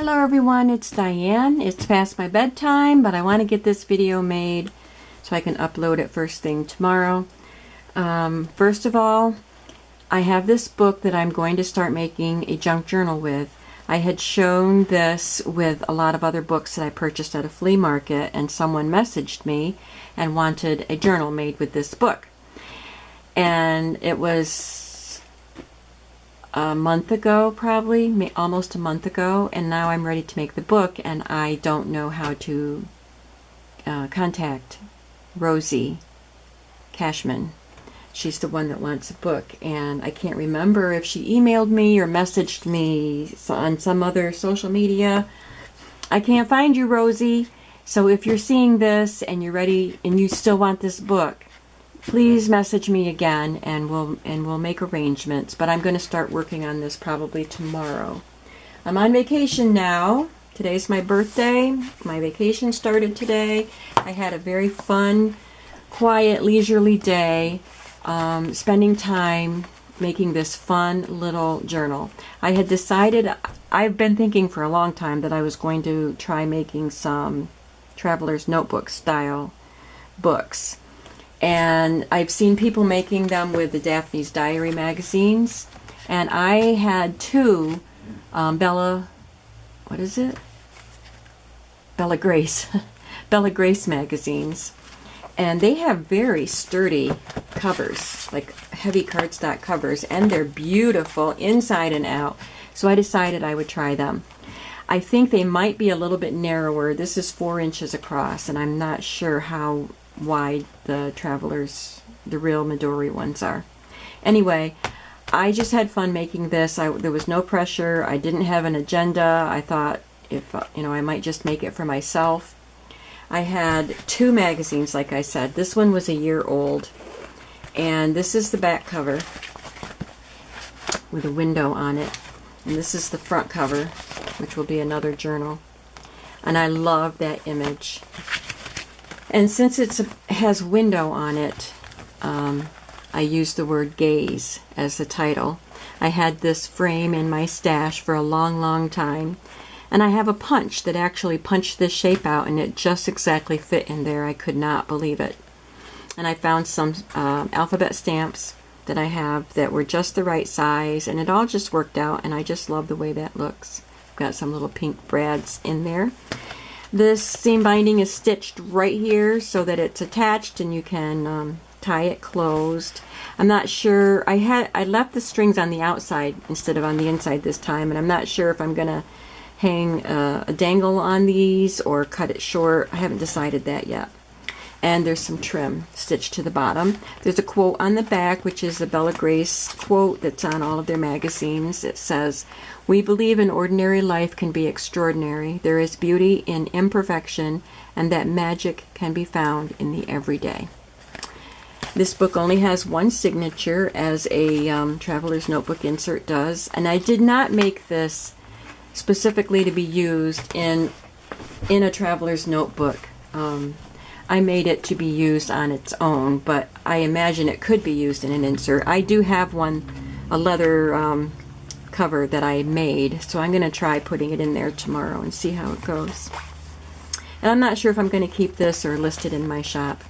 Hello everyone, it's Diane. It's past my bedtime, but I want to get this video made so I can upload it first thing tomorrow. First of all, I have this book that I'm going to start making a junk journal with. I had shown this with a lot of other books that I purchased at a flea market, and someone messaged me and wanted a journal made with this book. And it was a month ago, probably, almost a month ago, and now I'm ready to make the book, and I don't know how to contact Rosie Cashman. She's the one that wants a book, and I can't remember if she emailed me or messaged me on some other social media. I can't find you, Rosie. So if you're seeing this and you're ready and you still want this book, please message me again, and we'll make arrangements. But I'm going to start working on this probably tomorrow. I'm on vacation now. Today's my birthday. My vacation started today. I had a very fun, quiet, leisurely day. Spending time making this fun little journal. I had decided, I've been thinking for a long time that I was going to try making some Traveler's Notebook style books. And I've seen people making them with the Daphne's Diary magazines. And I had two Bella Grace Bella Grace magazines. And they have very sturdy covers, like heavy cardstock covers, and they're beautiful inside and out. So I decided I would try them. I think they might be a little bit narrower. This is 4 inches across, and I'm not sure how wide the real Midori ones are. Anyway, I just had fun making this. There was no pressure. I didn't have an agenda. I thought if I might just make it for myself. I had two magazines, like I said. This one was a year old, and this is the back cover with a window on it, and this is the front cover, which will be another journal. And I love that image. And since it has window on it, I used the word gaze as the title. I had this frame in my stash for a long, long time. And I have a punch that actually punched this shape out, and it just exactly fit in there. I could not believe it. And I found some alphabet stamps that I have that were just the right size, and it all just worked out, and I just love the way that looks. I've got some little pink brads in there. This seam binding is stitched right here so that it's attached, and you can tie it closed. I'm not sure. I left the strings on the outside instead of on the inside this time, and I'm not sure if I'm going to hang a dangle on these or cut it short. I haven't decided that yet. And there's some trim stitched to the bottom. There's a quote on the back, which is a Bella Grace quote that's on all of their magazines. It says, "We believe an ordinary life can be extraordinary. There is beauty in imperfection, and that magic can be found in the everyday." This book only has one signature, as a Traveler's Notebook insert does, and I did not make this specifically to be used in a Traveler's Notebook. I made it to be used on its own, but I imagine it could be used in an insert. I do have a leather cover that I made, so I'm going to try putting it in there tomorrow and see how it goes. And I'm not sure if I'm going to keep this or list it in my shop.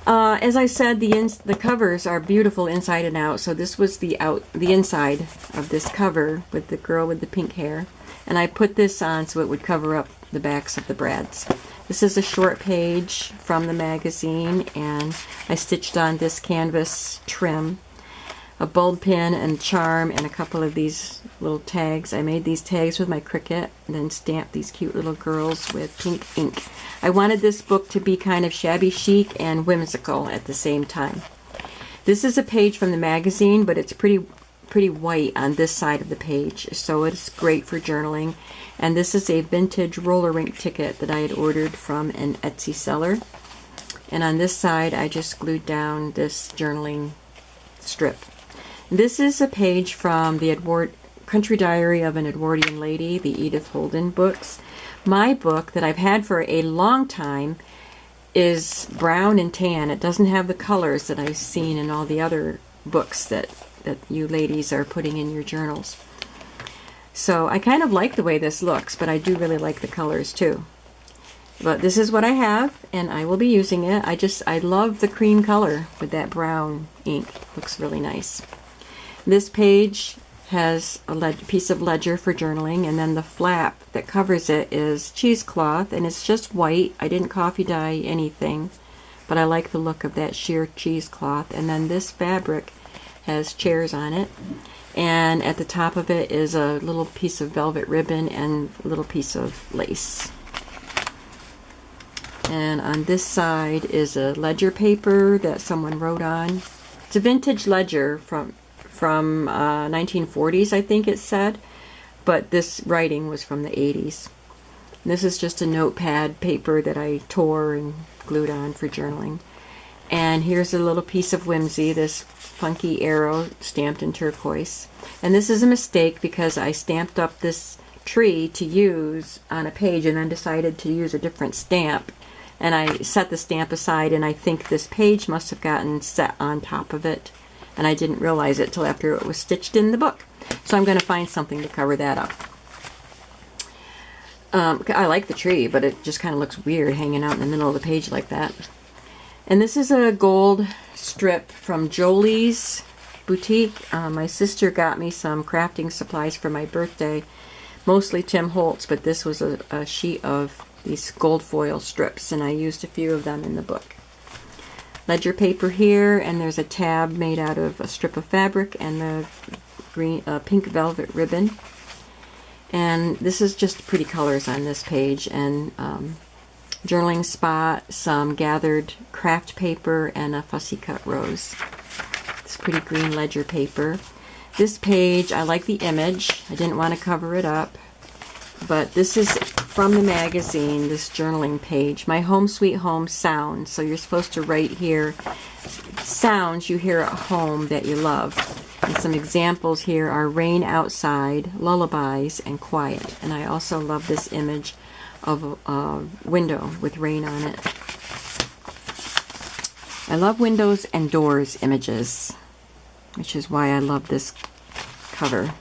As I said, the covers are beautiful inside and out. So this was the inside of this cover with the girl with the pink hair, and I put this on so it would cover up the backs of the brads. This is a short page from the magazine, and I stitched on this canvas trim, a bulb pin and charm, and a couple of these little tags. I made these tags with my Cricut and then stamped these cute little girls with pink ink. I wanted this book to be kind of shabby chic and whimsical at the same time. This is a page from the magazine, but it's pretty white on this side of the page, so it's great for journaling. And this is a vintage roller rink ticket that I had ordered from an Etsy seller. And on this side, I just glued down this journaling strip. This is a page from the Country Diary of an Edwardian Lady, the Edith Holden books. My book that I've had for a long time is brown and tan. It doesn't have the colors that I've seen in all the other books that you ladies are putting in your journals. So I kind of like the way this looks, but I do really like the colors too. But this is what I have, and I will be using it. I love the cream color with that brown ink. Looks really nice. This page has a piece of ledger for journaling, and then the flap that covers it is cheesecloth, and it's just white. I didn't coffee dye anything, but I like the look of that sheer cheesecloth. And then this fabric has chairs on it, and at the top of it is a little piece of velvet ribbon and a little piece of lace. And on this side is a ledger paper that someone wrote on. It's a vintage ledger from 1940s, I think it said, but this writing was from the 80s. And this is just a notepad paper that I tore and glued on for journaling. And here's a little piece of whimsy, this funky arrow stamped in turquoise. And this is a mistake because I stamped up this tree to use on a page and then decided to use a different stamp. And I set the stamp aside, and I think this page must have gotten set on top of it. And I didn't realize it till after it was stitched in the book. So I'm going to find something to cover that up. I like the tree, but it just kind of looks weird hanging out in the middle of the page like that. And this is a gold strip from Jolie's Boutique. My sister got me some crafting supplies for my birthday, mostly Tim Holtz, but this was a sheet of these gold foil strips, and I used a few of them in the book. Ledger paper here, and there's a tab made out of a strip of fabric and the pink velvet ribbon. And this is just pretty colors on this page, and journaling spot, some gathered craft paper, and a fussy cut rose. This pretty green ledger paper. This page, I like the image. I didn't want to cover it up, but this is from the magazine, this journaling page. My Home Sweet Home sounds. So you're supposed to write here sounds you hear at home that you love. And some examples here are rain outside, lullabies, and quiet. And I also love this image of a window with rain on it. I love windows and doors images, which is why I love this cover.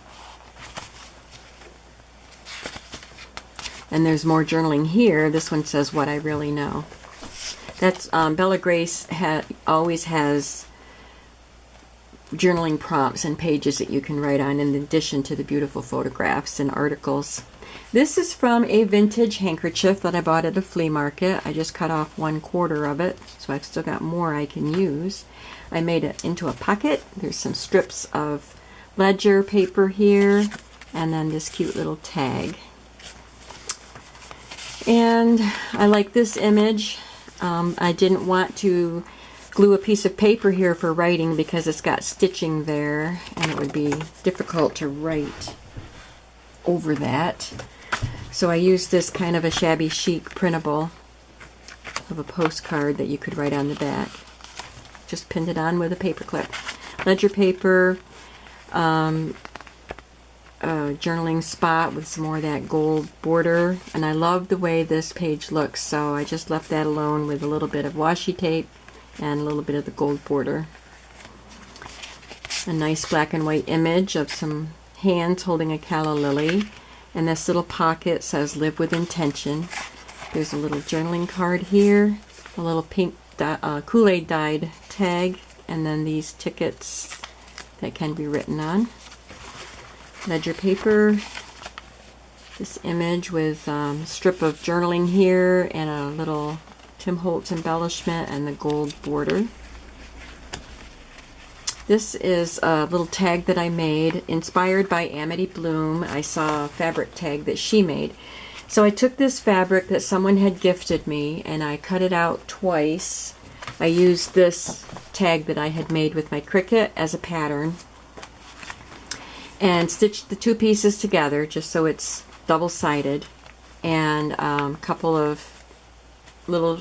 And there's more journaling here. This one says What I Really Know. That's Bella Grace always has journaling prompts and pages that you can write on in addition to the beautiful photographs and articles. This is from a vintage handkerchief that I bought at a flea market. I just cut off 1/4 of it, so I've still got more I can use. I made it into a pocket. There's some strips of ledger paper here, and then this cute little tag. And I like this image. I didn't want to glue a piece of paper here for writing because it's got stitching there, and it would be difficult to write over that. So I used this kind of a shabby chic printable of a postcard that you could write on the back. Just pinned it on with a paper clip. Ledger paper, journaling spot with some more of that gold border, and I love the way this page looks, so I just left that alone with a little bit of washi tape and a little bit of the gold border. A nice black and white image of some hands holding a calla lily, and this little pocket says Live with Intention. There's a little journaling card here, a little pink Kool-Aid dyed tag, and then these tickets that can be written on. Ledger paper, this image with strip of journaling here and a little Tim Holtz embellishment and the gold border. This is a little tag that I made, inspired by Amity Bloom. I saw a fabric tag that she made. So I took this fabric that someone had gifted me and I cut it out twice. I used this tag that I had made with my Cricut as a pattern and stitched the two pieces together just so it's double-sided, and a couple of little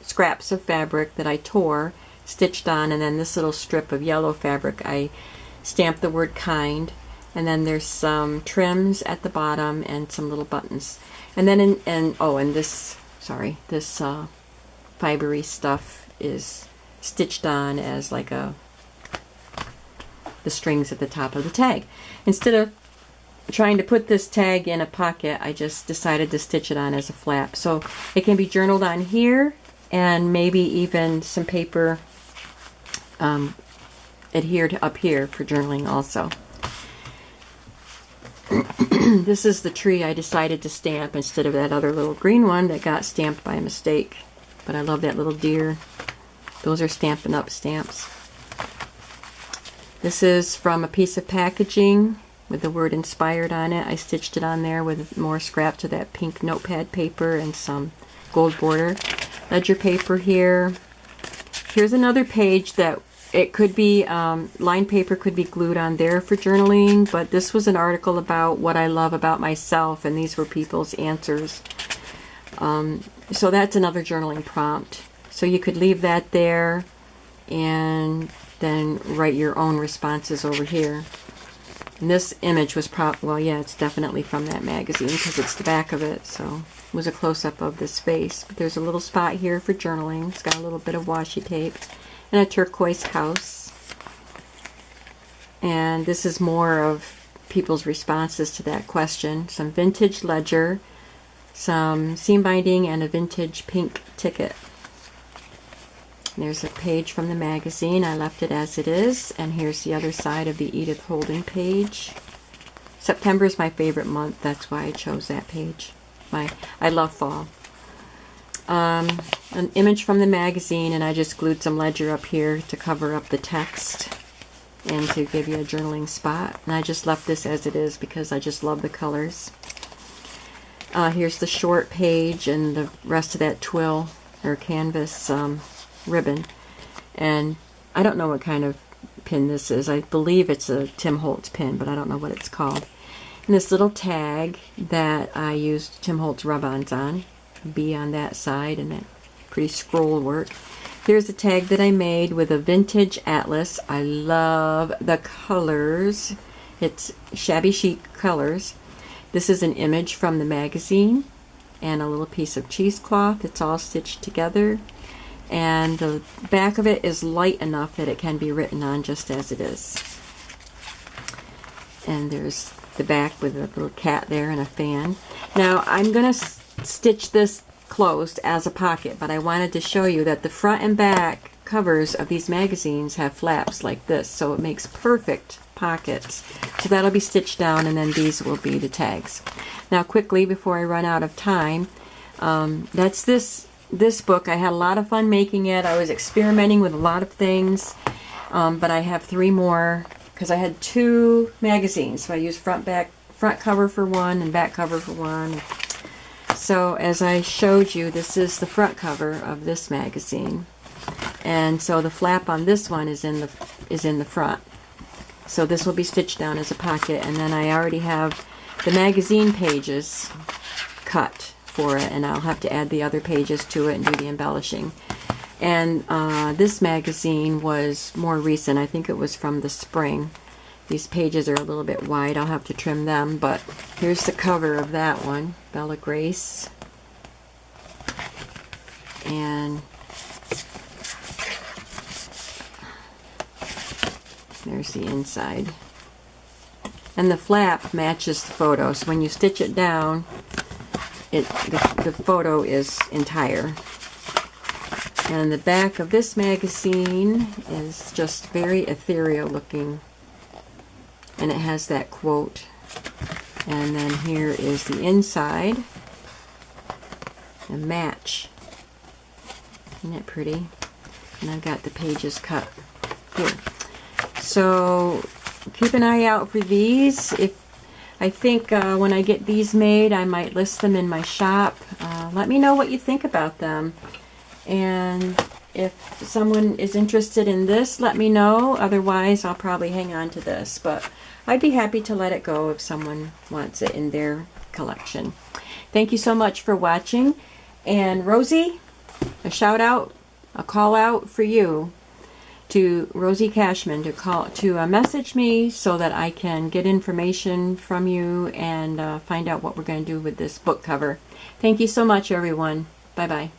scraps of fabric that I tore, stitched on, and then this little strip of yellow fabric I stamped the word kind, and then there's some trims at the bottom and some little buttons. And then this fibery stuff is stitched on as like the strings at the top of the tag. Instead of trying to put this tag in a pocket, I just decided to stitch it on as a flap. So it can be journaled on here, and maybe even some paper adhered up here for journaling also. This is the tree I decided to stamp instead of that other little green one that got stamped by mistake. But I love that little deer. Those are Stampin' Up! Stamps. This is from a piece of packaging with the word inspired on it. I stitched it on there with more scrap to that pink notepad paper and some gold border. Ledger paper here. Here's another page that it could be, line paper could be glued on there for journaling, but this was an article about what I love about myself, and these were people's answers. So that's another journaling prompt. So you could leave that there and then write your own responses over here. And this image was well, yeah, it's definitely from that magazine because it's the back of it, so it was a close-up of this face. But there's a little spot here for journaling. It's got a little bit of washi tape and a turquoise house. And this is more of people's responses to that question. Some vintage ledger, some seam binding, and a vintage pink ticket. There's a page from the magazine. I left it as it is. And here's the other side of the Edith Holden page. September is my favorite month. That's why I chose that page. I love fall. An image from the magazine, and I just glued some ledger up here to cover up the text and to give you a journaling spot. And I just left this as it is because I just love the colors. Here's the short page and the rest of that twill or canvas ribbon. And I don't know what kind of pin this is. I believe it's a Tim Holtz pin, but I don't know what it's called. And this little tag that I used Tim Holtz rub-ons on. B on that side, and that pretty scroll work. Here's a tag that I made with a vintage atlas. I love the colors. It's shabby chic colors. This is an image from the magazine and a little piece of cheesecloth. It's all stitched together, and the back of it is light enough that it can be written on just as it is. And there's the back with a little cat there and a fan. Now I'm going to stitch this closed as a pocket, but I wanted to show you that the front and back covers of these magazines have flaps like this, so it makes perfect pockets. So that'll be stitched down, and then these will be the tags. Now quickly, before I run out of time, that's this book. I had a lot of fun making it. I was experimenting with a lot of things, but I have 3 more because I had 2 magazines, so I used front cover for one and back cover for one. So as I showed you, this is the front cover of this magazine, and so the flap on this one is in the front. So this will be stitched down as a pocket, and then I already have the magazine pages cut for it, and I'll have to add the other pages to it and do the embellishing. And this magazine was more recent. I think it was from the spring. These pages are a little bit wide. I'll have to trim them, but here's the cover of that one, Bella Grace. And there's the inside. And the flap matches the photo, so when you stitch it down, the photo is entire. And the back of this magazine is just very ethereal looking. And it has that quote. And then here is the inside. A match. Isn't that pretty? And I've got the pages cut here. So keep an eye out for these. I think when I get these made, I might list them in my shop. Let me know what you think about them. And if someone is interested in this, let me know. Otherwise, I'll probably hang on to this. But I'd be happy to let it go if someone wants it in their collection. Thank you so much for watching. And Rosie, a shout out, a call out for you to Rosie Cashman to message me so that I can get information from you and find out what we're going to do with this book cover. Thank you so much, everyone. Bye-bye.